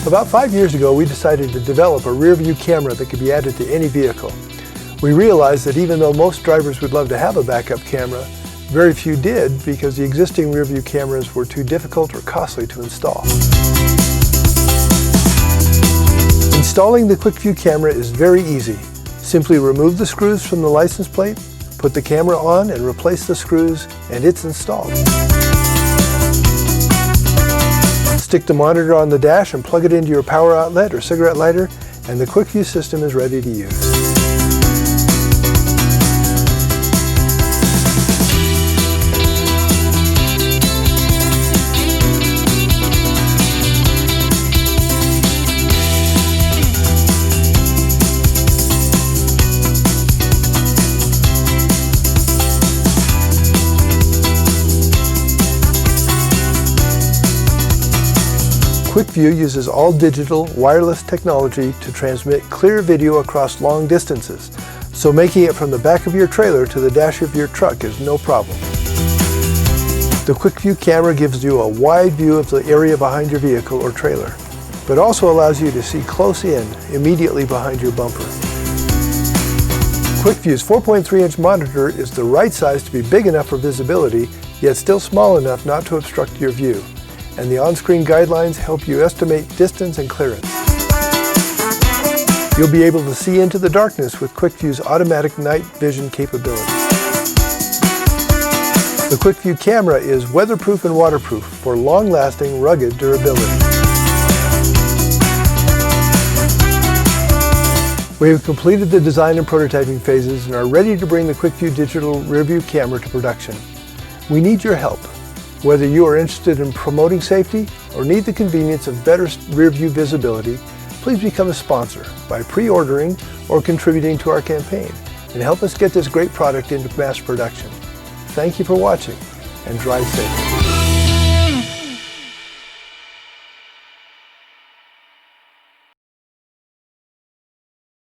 About 5 years ago, we decided to develop a rear-view camera that could be added to any vehicle. We realized that even though most drivers would love to have a backup camera, very few did because the existing rear-view cameras were too difficult or costly to install. Installing the QuickVu camera is very easy. Simply remove the screws from the license plate, put the camera on and replace the screws, and it's installed. Stick the monitor on the dash and plug it into your power outlet or cigarette lighter, and the QuickVu system is ready to use. QuickVu uses all-digital wireless technology to transmit clear video across long distances, so making it from the back of your trailer to the dash of your truck is no problem. The QuickVu camera gives you a wide view of the area behind your vehicle or trailer, but also allows you to see close in, immediately behind your bumper. QuickVu's 4.3-inch monitor is the right size to be big enough for visibility, yet still small enough not to obstruct your view. And the on-screen guidelines help you estimate distance and clearance. You'll be able to see into the darkness with QuickVu's automatic night vision capability. The QuickVu camera is weatherproof and waterproof for long-lasting, rugged durability. We have completed the design and prototyping phases and are ready to bring the QuickVu digital rear-view camera to production. We need your help. Whether you are interested in promoting safety or need the convenience of better rear-view visibility, please become a sponsor by pre-ordering or contributing to our campaign and help us get this great product into mass production. Thank you for watching, and drive safe.